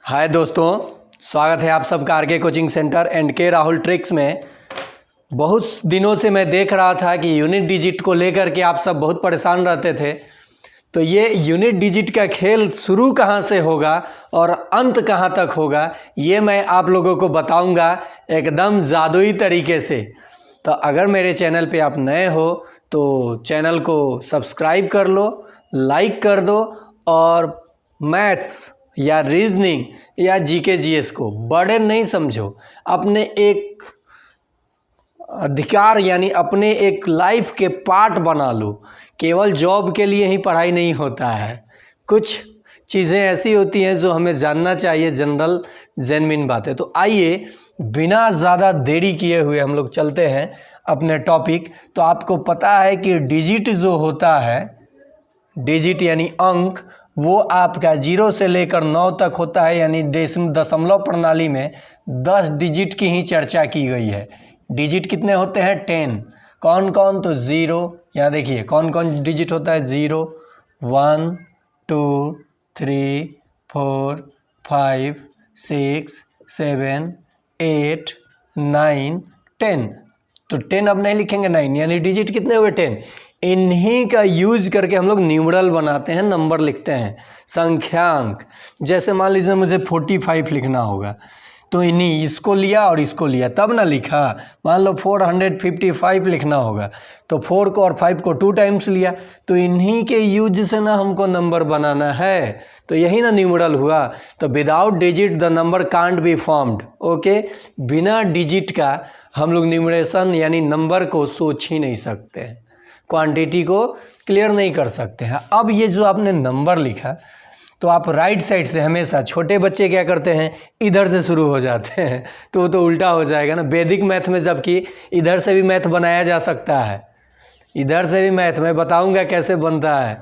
हाय दोस्तों, स्वागत है आप सबका आर के कोचिंग सेंटर एंड के राहुल ट्रिक्स में। बहुत दिनों से मैं देख रहा था कि यूनिट डिजिट को लेकर के आप सब बहुत परेशान रहते थे। तो ये यूनिट डिजिट का खेल शुरू कहाँ से होगा और अंत कहाँ तक होगा, ये मैं आप लोगों को बताऊंगा एकदम जादुई तरीके से। तो अगर मेरे चैनल पे आप नए हो तो चैनल को सब्सक्राइब कर लो, लाइक कर दो और मैथ्स या रीजनिंग या जीके जीएस को बड़े नहीं समझो, अपने एक अधिकार यानी अपने एक लाइफ के पार्ट बना लो। केवल जॉब के लिए ही पढ़ाई नहीं होता है, कुछ चीज़ें ऐसी होती हैं जो हमें जानना चाहिए, जनरल जेन्युइन बातें। तो आइए बिना ज़्यादा देरी किए हुए हम लोग चलते हैं अपने टॉपिक। तो आपको पता है कि डिजिट जो होता है, डिजिट यानी अंक, वो आपका 0 से लेकर 9 तक होता है, यानी दशमलव प्रणाली में 10 डिजिट की ही चर्चा की गई है। डिजिट कितने होते हैं? 10। कौन कौन? तो 0, यहाँ देखिए कौन कौन डिजिट होता है। 0, 1, 2, 3, 4, 5, 6, 7, 8, 9, 10। तो 10 अब नहीं लिखेंगे, 9, यानी डिजिट कितने हुए? 10। इन्हीं का यूज करके हम लोग न्यूमरल बनाते हैं, नंबर लिखते हैं, संख्यांक। जैसे मान लीजिए मुझे 45 लिखना होगा, तो इन्हीं इसको लिया और इसको लिया तब ना लिखा। मान लो 455 लिखना होगा, तो 4 को और 5 को 2 टाइम्स लिया। तो इन्हीं के यूज से ना हमको नंबर बनाना है, तो यही ना न्यूमरल हुआ। तो without digit the number can't be formed. Okay, बिना डिजिट का हम लोग न्यूमरेशन यानी नंबर को सोच ही नहीं सकते हैं, क्वांटिटी को क्लियर नहीं कर सकते हैं। अब ये जो आपने नंबर लिखा, तो आप राइट साइड से हमेशा, छोटे बच्चे क्या करते हैं, इधर से शुरू हो जाते हैं, तो वो तो उल्टा हो जाएगा ना। वैदिक मैथ में जबकि इधर से भी मैथ बनाया जा सकता है, इधर से भी मैथ मैं बताऊंगा कैसे बनता है,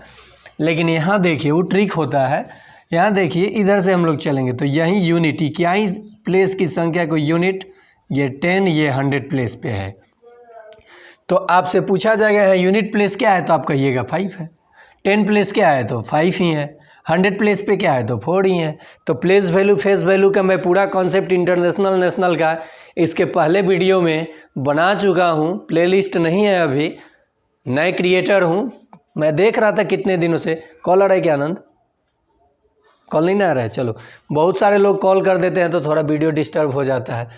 लेकिन यहाँ देखिए वो ट्रिक होता है। यहाँ देखिए इधर से हम लोग चलेंगे तो यही यूनिटी, क्या ही प्लेस की संख्या को यूनिट, ये 10, ये 100 प्लेस पे है। तो आपसे पूछा जाएगा है यूनिट प्लेस क्या है, तो आप कहिएगा 5 है। 10 प्लेस क्या है, तो 5 ही है। 100 प्लेस पे क्या है, तो 4 ही है। तो प्लेस वैल्यू फेस वैल्यू का मैं पूरा कॉन्सेप्ट इंटरनेशनल नेशनल का इसके पहले वीडियो में बना चुका हूँ। प्लेलिस्ट नहीं है अभी, नए क्रिएटर हूँ। मैं देख रहा था कितने दिनों से। कॉल आ रहा है क्या आनंद? कॉल नहीं ना आ रहा है? चलो, बहुत सारे लोग कॉल कर देते हैं तो थोड़ा वीडियो डिस्टर्ब हो जाता है।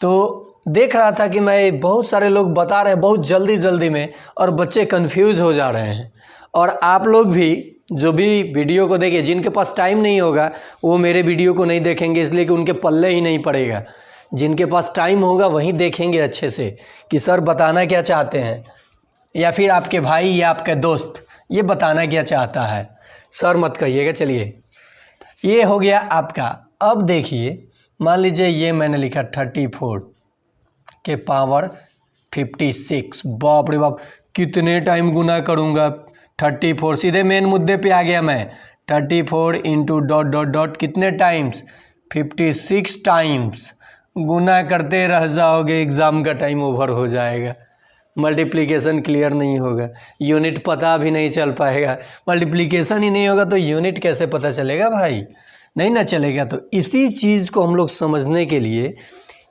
तो देख रहा था कि मैं बहुत सारे लोग बता रहे हैं बहुत जल्दी जल्दी में, और बच्चे कंफ्यूज हो जा रहे हैं। और आप लोग भी जो भी वीडियो को देखिए, जिनके पास टाइम नहीं होगा वो मेरे वीडियो को नहीं देखेंगे, इसलिए कि उनके पल्ले ही नहीं पड़ेगा। जिनके पास टाइम होगा वही देखेंगे अच्छे से कि सर बताना क्या चाहते हैं, या फिर आपके भाई या आपके दोस्त ये बताना क्या चाहता है। सर मत कहिएगा। चलिए, ये हो गया आपका। अब देखिए, मान लीजिए ये मैंने लिखा 34 के पावर 56। बाप रे बाप, कितने टाइम गुना करूँगा 34? सीधे मेन मुद्दे पे आ गया मैं। 34 इंटू डॉट डॉट डॉट कितने टाइम्स? 56 टाइम्स। गुना करते रह जाओगे, एग्ज़ाम का टाइम ओवर हो जाएगा, मल्टीप्लिकेशन क्लियर नहीं होगा, यूनिट पता भी नहीं चल पाएगा। मल्टीप्लिकेशन ही नहीं होगा तो यूनिट कैसे पता चलेगा भाई? नहीं ना चलेगा। तो इसी चीज़ को हम लोग समझने के लिए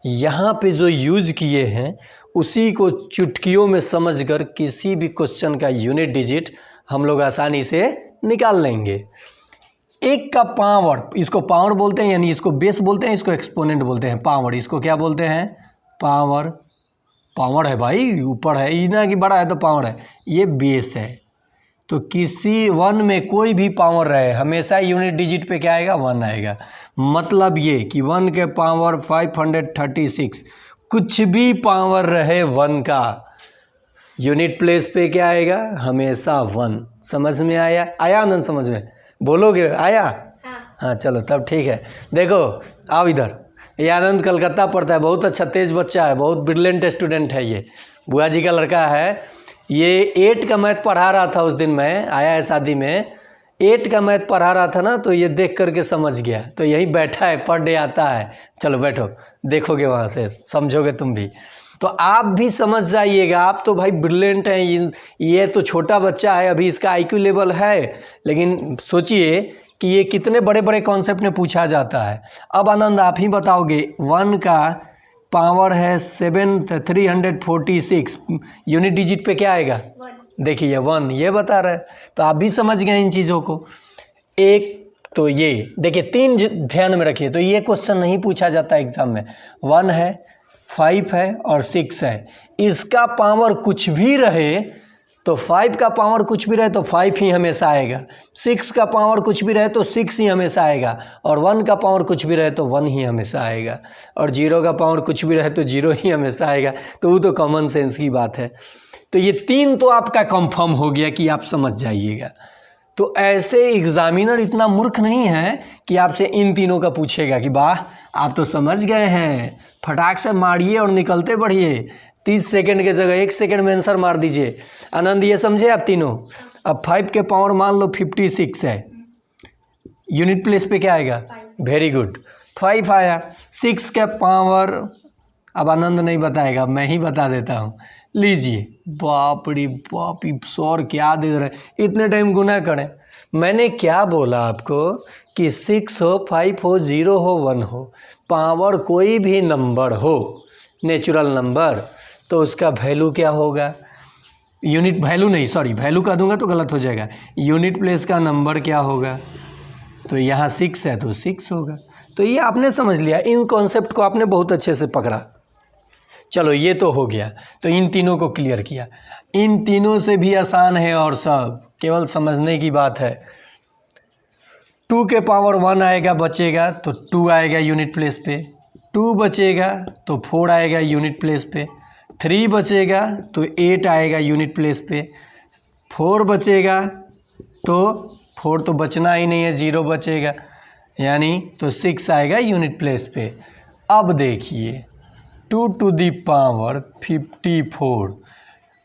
यहाँ पे जो यूज़ किए हैं उसी को चुटकियों में समझकर किसी भी क्वेश्चन का यूनिट डिजिट हम लोग आसानी से निकाल लेंगे। एक का पावर, इसको पावर बोलते हैं, यानी इसको बेस बोलते हैं, इसको एक्सपोनेंट बोलते हैं। पावर, इसको क्या बोलते हैं? पावर। पावर है भाई, ऊपर है, इतना कि बड़ा है तो पावर है। ये बेस है। तो किसी 1 में कोई भी पावर रहे, हमेशा यूनिट डिजिट पे क्या आएगा? 1 आएगा। मतलब ये कि 1 के पावर 536, कुछ भी पावर रहे 1 का, यूनिट प्लेस पे क्या आएगा? हमेशा 1। समझ में आया? आया आनंद? समझ में बोलोगे आया? हाँ चलो तब ठीक है। देखो आओ इधर, ये आनंद कलकत्ता पढ़ता है, बहुत अच्छा तेज बच्चा है, बहुत ब्रिलियंट स्टूडेंट है। ये बुआ जी का लड़का है। ये 8 का मैथ पढ़ा रहा था उस दिन, मैं आया है शादी में, 8 का मैथ पढ़ा रहा था ना, तो ये देख करके समझ गया। तो यही बैठा है, पर डे आता है। चलो बैठो, देखोगे वहाँ से समझोगे तुम भी। तो आप भी समझ जाइएगा। आप तो भाई ब्रिलियंट हैं, ये तो छोटा बच्चा है, अभी इसका आईक्यू लेवल है, लेकिन सोचिए कि ये कितने बड़े बड़े कॉन्सेप्ट में पूछा जाता है। अब आनंद आप ही बताओगे, 1 का पावर है 346, यूनिट डिजिट पे क्या आएगा? देखिए 1 ये बता रहा है, तो आप भी समझ गए इन चीज़ों को। एक तो ये देखिए 3 ध्यान में रखिए, तो ये क्वेश्चन नहीं पूछा जाता एग्जाम में। 1 है, 5 है और 6 है, इसका पावर कुछ भी रहे तो 5 का पावर कुछ भी रहे तो 5 ही हमेशा आएगा, 6 का पावर कुछ भी रहे तो 6 ही हमेशा आएगा, और 1 का पावर कुछ भी रहे तो 1 ही हमेशा आएगा, और 0 का पावर कुछ भी रहे तो 0 ही हमेशा आएगा। तो वो तो कॉमन सेंस की बात है। तो ये 3 तो आपका कंफर्म हो गया कि आप समझ जाइएगा। तो ऐसे एग्जामिनर इतना मूर्ख नहीं है कि आपसे इन तीनों का पूछेगा कि वाह आप तो समझ गए हैं, फटाक से मारिए और निकलते बढ़िए, 30 सेकंड के जगह 1 सेकंड में आंसर मार दीजिए। आनंद ये समझे आप तीनों? अब 5 के पावर मान लो 56 है, यूनिट प्लेस पे क्या आएगा? वेरी गुड, 5 आया। 6 के पावर, अब आनंद नहीं बताएगा, मैं ही बता देता हूँ। लीजिए, बाप रे बाप, सौर क्या दे रहे, इतने टाइम गुना करें। मैंने क्या बोला आपको कि 6 हो, 5 हो, 0 हो, 1 हो, पावर कोई भी नंबर हो, नेचुरल नंबर, तो उसका वैल्यू क्या होगा? यूनिट वैल्यू नहीं, सॉरी वैल्यू कह दूंगा तो गलत हो जाएगा। यूनिट प्लेस का नंबर क्या होगा? तो यहाँ 6 है तो 6 होगा। तो ये आपने समझ लिया, इन कॉन्सेप्ट को आपने बहुत अच्छे से पकड़ा। चलो ये तो हो गया, तो इन तीनों को क्लियर किया। इन तीनों से भी आसान है और सब केवल समझने की बात है। 2 के पावर 1 आएगा, बचेगा तो 2 आएगा यूनिट प्लेस पे, 2 बचेगा तो 4 आएगा यूनिट प्लेस पे, 3 बचेगा तो 8 आएगा यूनिट प्लेस पे, 4 बचेगा तो 4 तो बचना ही नहीं है, 0 बचेगा, यानी तो 6 आएगा यूनिट प्लेस पे। अब देखिए 2 टू दी पावर 54,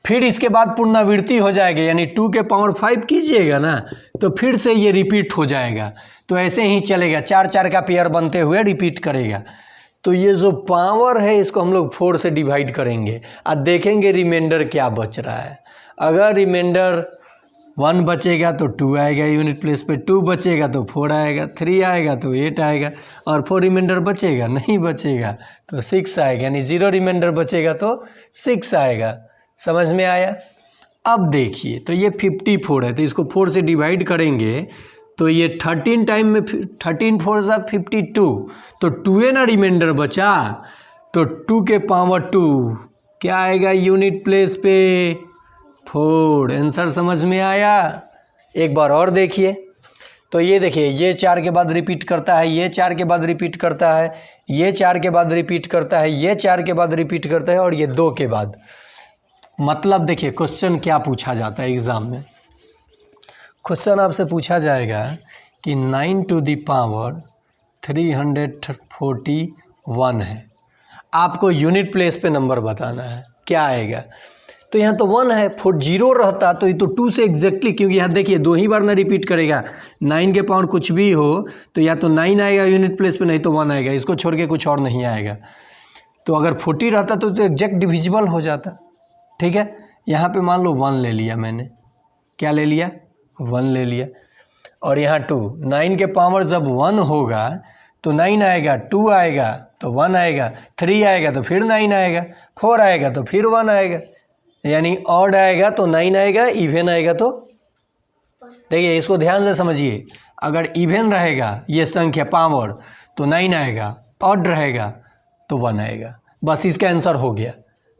फिर इसके बाद पुनरावृत्ति हो जाएगी, यानी 2 के पावर 5 कीजिएगा ना तो फिर से ये रिपीट हो जाएगा। तो ऐसे ही चलेगा, 4-4 का पेयर बनते हुए रिपीट करेगा। तो ये जो पावर है इसको हम लोग 4 से डिवाइड करेंगे और देखेंगे रिमाइंडर क्या बच रहा है। अगर रिमाइंडर 1 बचेगा तो 2 आएगा यूनिट प्लेस पे, 2 बचेगा तो 4 आएगा, 3 आएगा तो 8 आएगा, और 4 रिमाइंडर बचेगा, नहीं बचेगा तो 6 आएगा, यानी 0 रिमाइंडर बचेगा तो 6 आएगा। समझ में आया? अब देखिए, तो ये 54 है, तो इसको 4 से डिवाइड करेंगे तो ये 13 टाइम में 13 4 सा 52, तो 2 ना रिमाइंडर बचा, तो 2 के पावर 2 क्या आएगा यूनिट प्लेस पे? 4। आंसर समझ में आया? एक बार और देखिए, तो ये देखिए, ये 4 के बाद रिपीट करता है, ये 4 के बाद रिपीट करता है, ये 4 के बाद रिपीट करता है, ये 4 के बाद रिपीट करता है, और ये 2 के बाद। मतलब देखिए क्वेश्चन क्या पूछा जाता है एग्ज़ाम में। क्वेश्चन आपसे पूछा जाएगा कि 9 टू दी पावर 341 है, आपको यूनिट प्लेस पे नंबर बताना है, क्या आएगा? तो यहाँ तो 1 है, 0 रहता तो ये तो 2 से एग्जैक्टली, क्योंकि यहाँ देखिए 2 ही बार ना रिपीट करेगा। 9 के पावर कुछ भी हो तो या तो 9 आएगा यूनिट प्लेस पे, नहीं तो 1 आएगा, इसको छोड़ के कुछ और नहीं आएगा। तो अगर 40 रहता तो एग्जैक्ट डिविजिबल हो जाता। ठीक है, यहाँ पे मान लो 1 ले लिया मैंने, क्या ले लिया? 1 ले लिया, और यहाँ 2, 9 के पावर जब 1 होगा तो 9 आएगा, 2 आएगा तो 1 आएगा, 3 आएगा तो फिर 9 आएगा, 4 आएगा तो फिर 1 आएगा, यानी ऑड आएगा तो 9 आएगा, इवन आएगा तो, देखिए इसको ध्यान से समझिए, अगर इवन रहेगा ये संख्या पावर तो 9 आएगा, ऑड रहेगा तो 1 आएगा। बस इसका आंसर हो गया,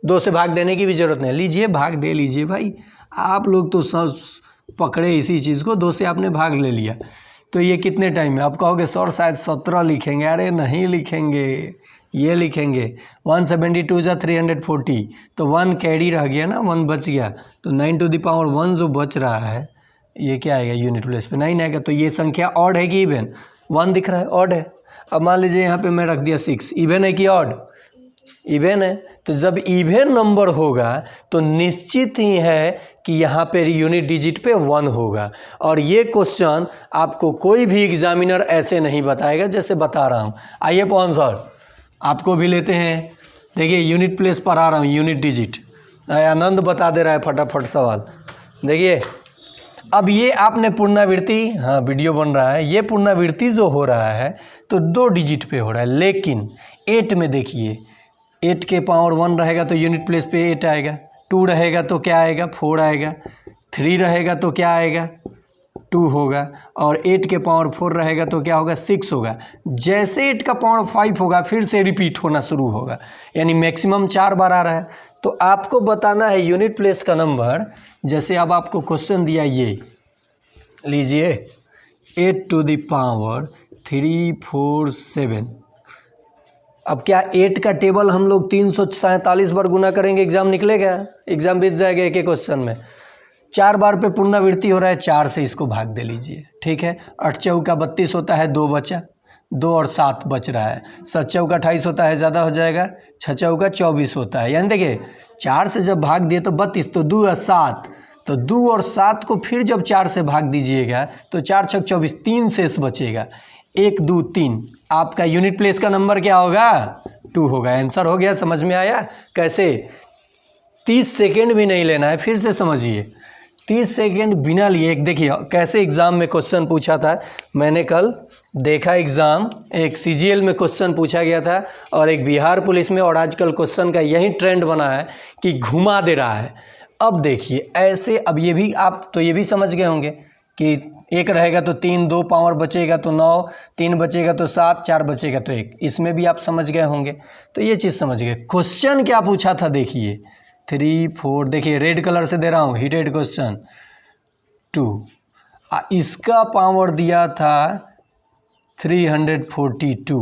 2 से भाग देने की भी ज़रूरत नहीं। लीजिए भाग दे लीजिए भाई, आप लोग तो सब पकड़े इसी चीज़ को, 2 से आपने भाग ले लिया। तो ये कितने टाइम में? आप कहोगे सर शायद 17 लिखेंगे, अरे नहीं लिखेंगे, ये लिखेंगे 172 जा 340, तो 1 कैरी रह गया ना, 1 बच गया, तो 9 टू द पावर 1 जो बच रहा है ये क्या आएगा? यूनिट प्लेस पे 9 आएगा। तो ये संख्या ऑड है कि इवन? 1 दिख रहा है, ऑड है। अब मान लीजिए यहाँ पे मैं रख दिया 6, इवन है कि ऑड? इवन है। तो जब इवन नंबर होगा तो निश्चित ही है कि यहाँ पे यूनिट डिजिट पे 1 होगा। और ये क्वेश्चन आपको कोई भी एग्जामिनर ऐसे नहीं बताएगा जैसे बता रहा हूँ। आइए पवन सर आपको भी लेते हैं, देखिए यूनिट प्लेस पर आ रहा हूँ, यूनिट डिजिट। आनंद बता दे रहा है फटाफट सवाल। देखिए अब ये आपने पुनरावृत्ति, हाँ वीडियो बन रहा है, ये पुनरावृत्ति जो हो रहा है तो 2 डिजिट पे हो रहा है, लेकिन 8 में देखिए 8 के पावर 1 रहेगा तो यूनिट प्लेस पे 8 आएगा, 2 रहेगा तो क्या आएगा 4 आएगा, 3 रहेगा तो क्या आएगा 2 होगा, और 8 के पावर 4 रहेगा तो क्या होगा 6 होगा। जैसे 8 का पावर 5 होगा फिर से रिपीट होना शुरू होगा, यानी मैक्सिमम 4 बार आ रहा है। तो आपको बताना है यूनिट प्लेस का नंबर। जैसे अब आपको क्वेश्चन दिया, ये लीजिए 8 टू द पावर 3, 4, 7। अब क्या 8 का टेबल हम लोग 347 बार गुना करेंगे, एग्ज़ाम निकलेगा, एग्ज़ाम बीत जाएगा एक एक क्वेश्चन में। 4 बार पे पुनरावृत्ति हो रहा है, 4 से इसको भाग दे लीजिए, ठीक है। 8 चौका 32 होता है, 2 बचा, 2 और 7 बच रहा है। 7 चौका 28 होता है, ज़्यादा हो जाएगा, 6 चौका 24 होता है। यानी देखिए 4 से जब भाग दिए तो 32, तो 2 और 7, तो 2 और 7 को फिर जब 4 से भाग दीजिएगा तो 4 छक 24, 3 शेष बचेगा, 1, 2, 3। आपका यूनिट प्लेस का नंबर क्या होगा 2 होगा। आंसर हो गया, समझ में आया कैसे? 30 सेकेंड भी नहीं लेना है, फिर से समझिए, 30 सेकेंड बिना लिए। एक देखिए कैसे एग्ज़ाम में क्वेश्चन पूछा था, मैंने कल देखा एग्ज़ाम, एक CGL में क्वेश्चन पूछा गया था और एक बिहार पुलिस में, और आजकल क्वेश्चन का यही ट्रेंड बना है कि घुमा दे रहा है। अब देखिए ऐसे, अब ये भी आप तो ये भी समझ गए होंगे कि 1 रहेगा तो 3, 2 पावर बचेगा तो 9, 3 बचेगा तो 7, 4 बचेगा तो 1, इसमें भी आप समझ गए होंगे। तो ये चीज़ समझ गए। क्वेश्चन क्या पूछा था देखिए, 3, 4, देखिए रेड कलर से दे रहा हूँ, हीटेड क्वेश्चन 2। इसका पावर दिया था 342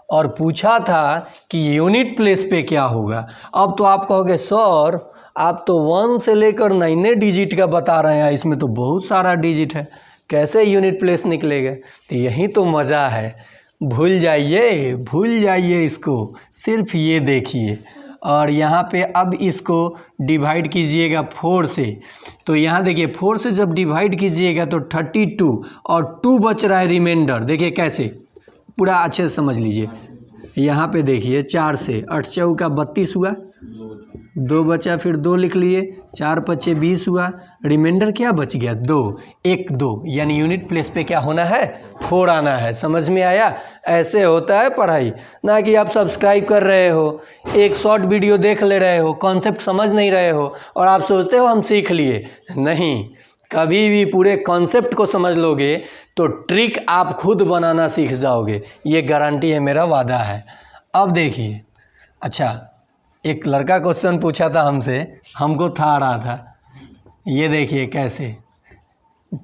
और पूछा था कि यूनिट प्लेस पे क्या होगा। अब तो आप कहोगे सर आप तो 1 से लेकर 9 डिजिट का बता रहे हैं, इसमें तो बहुत सारा डिजिट है, कैसे यूनिट प्लेस निकलेगा? तो यही तो मज़ा है, भूल जाइए इसको, सिर्फ ये देखिए। और यहाँ पे अब इसको डिवाइड कीजिएगा 4 से, तो यहाँ देखिए 4 से जब डिवाइड कीजिएगा तो 32 और 2 बच रहा है रिमाइंडर। देखिए कैसे, पूरा अच्छे से समझ लीजिए। यहाँ पे देखिए 4 से 8 चौका 32 हुआ, 2 बचा, फिर 2 लिख लिए, 4 पचे 20 हुआ, रिमाइंडर क्या बच गया 2, 1, 2, यानी यूनिट प्लेस पे क्या होना है 4 आना है। समझ में आया? ऐसे होता है पढ़ाई, ना कि आप सब्सक्राइब कर रहे हो, एक शॉर्ट वीडियो देख ले रहे हो, कॉन्सेप्ट समझ नहीं रहे हो और आप सोचते हो हम सीख लिए। नहीं, कभी भी पूरे कॉन्सेप्ट को समझ लोगे तो ट्रिक आप खुद बनाना सीख जाओगे, ये गारंटी है, मेरा वादा है। अब देखिए, अच्छा एक लड़का क्वेश्चन पूछा था हमसे, हमको था आ रहा था, ये देखिए कैसे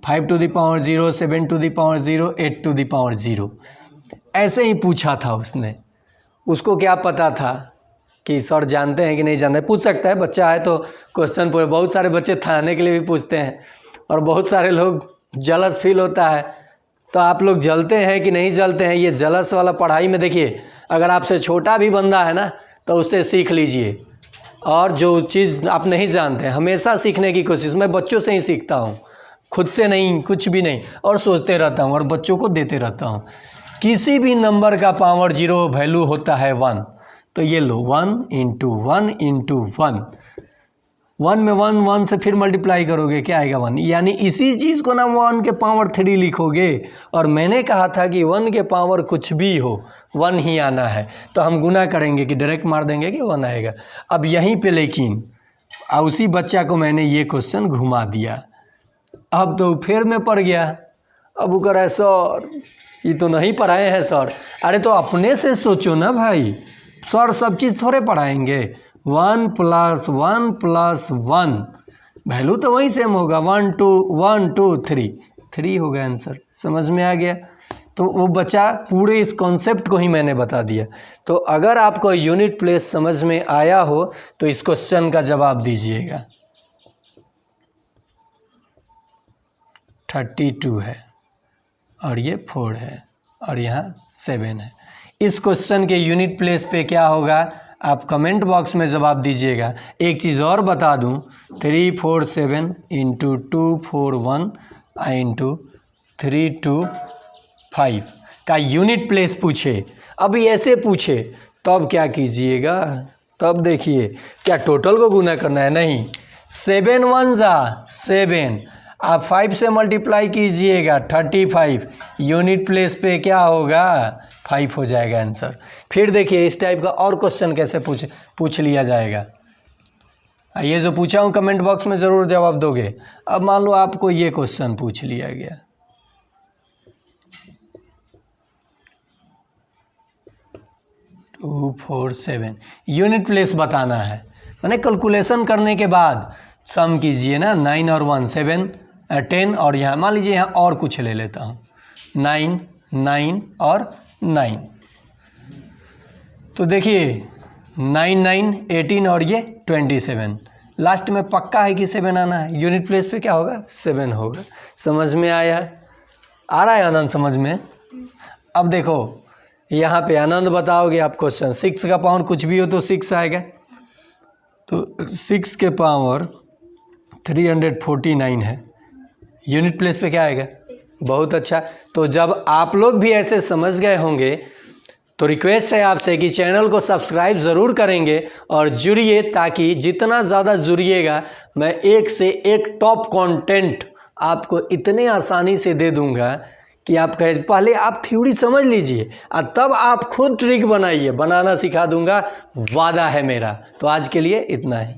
5 to the power 0, 7 to the power 0, 8 to the power 0, ऐसे ही पूछा था उसने। उसको क्या पता था कि सर जानते हैं कि नहीं जानते, पूछ सकता है, बच्चा है तो क्वेश्चन पूछे। बहुत सारे बच्चे थाने के लिए भी पूछते हैं और बहुत सारे लोग जलस फील होता है। तो आप लोग जलते हैं कि नहीं जलते हैं, ये जलस वाला पढ़ाई में देखिए, अगर आपसे छोटा भी बंदा है ना तो उससे सीख लीजिए, और जो चीज़ आप नहीं जानते हमेशा सीखने की कोशिश। मैं बच्चों से ही सीखता हूँ, खुद से नहीं, कुछ भी नहीं, और सोचते रहता हूँ और बच्चों को देते रहता हूँ। किसी भी नंबर का पावर 0 वैल्यू होता है 1, तो ये लो 1 इंटू 1 इंटू 1, 1 में 1, 1 से फिर मल्टीप्लाई करोगे क्या आएगा 1, यानी इसी चीज़ को ना 1 के पावर 3 लिखोगे। और मैंने कहा था कि 1 के पावर कुछ भी हो 1 ही आना है, तो हम गुना करेंगे कि डायरेक्ट मार देंगे कि 1 आएगा। अब यहीं पे लेकिन उसी बच्चा को मैंने ये क्वेश्चन घुमा दिया, अब तो फेर में पड़ गया। अब वो कह रहा है सर ये तो नहीं पढ़ाए हैं सर। अरे तो अपने से सोचो ना भाई, सर सब चीज़ थोड़े पढ़ाएंगे। 1 + 1 + 1 वैल्यू तो वही सेम होगा, 1 2 3 3 होगा आंसर। समझ में आ गया? तो वो बच्चा पूरे इस कॉन्सेप्ट को ही मैंने बता दिया। तो अगर आपको यूनिट प्लेस समझ में आया हो तो इस क्वेश्चन का जवाब दीजिएगा। 32 है और ये 4 है और यहाँ 7 है। इस क्वेश्चन के यूनिट प्लेस पे क्या होगा आप कमेंट बॉक्स में जवाब दीजिएगा। एक चीज़ और बता दूं, 3 4 7 इंटू 2 4 1 इंटू 3 2 5 का यूनिट प्लेस पूछे। अभी ऐसे पूछे तब क्या कीजिएगा, तब देखिए क्या टोटल को गुना करना है, नहीं 7 1 जा 7 आप 5 से मल्टीप्लाई कीजिएगा 35, यूनिट प्लेस पे क्या होगा 5 हो जाएगा आंसर। फिर देखिए इस टाइप का और क्वेश्चन कैसे पूछ लिया जाएगा। ये जो पूछा हूँ कमेंट बॉक्स में ज़रूर जवाब दोगे। अब मान लो आपको ये क्वेश्चन पूछ लिया गया, टू 4 7, यूनिट प्लेस बताना है, मैंने कैलकुलेशन करने के बाद सम कीजिए ना, 9 और 1 7 10, और यहाँ मान लीजिए यहाँ और कुछ ले लेता हूँ 9 9 और 9, तो देखिए 9 9 18 और ये 27, लास्ट में पक्का है कि 7 आना है, यूनिट प्लेस पे क्या होगा 7 होगा। समझ में आया? आ रहा है आनंद समझ में? अब देखो यहाँ पे आनंद बताओगे आप क्वेश्चन, 6 का पावर कुछ भी हो तो 6 आएगा, तो 6 के पावर 349 है, यूनिट प्लेस पे क्या आएगा? बहुत अच्छा। तो जब आप लोग भी ऐसे समझ गए होंगे तो रिक्वेस्ट है आपसे कि चैनल को सब्सक्राइब ज़रूर करेंगे और जुड़िए, ताकि जितना ज़्यादा जुड़िएगा मैं एक से एक टॉप कंटेंट आपको इतने आसानी से दे दूंगा कि आप कहे पहले आप थ्योरी समझ लीजिए और तब आप खुद ट्रिक बनाइए, बनाना सिखा दूंगा, वादा है मेरा। तो आज के लिए इतना ही।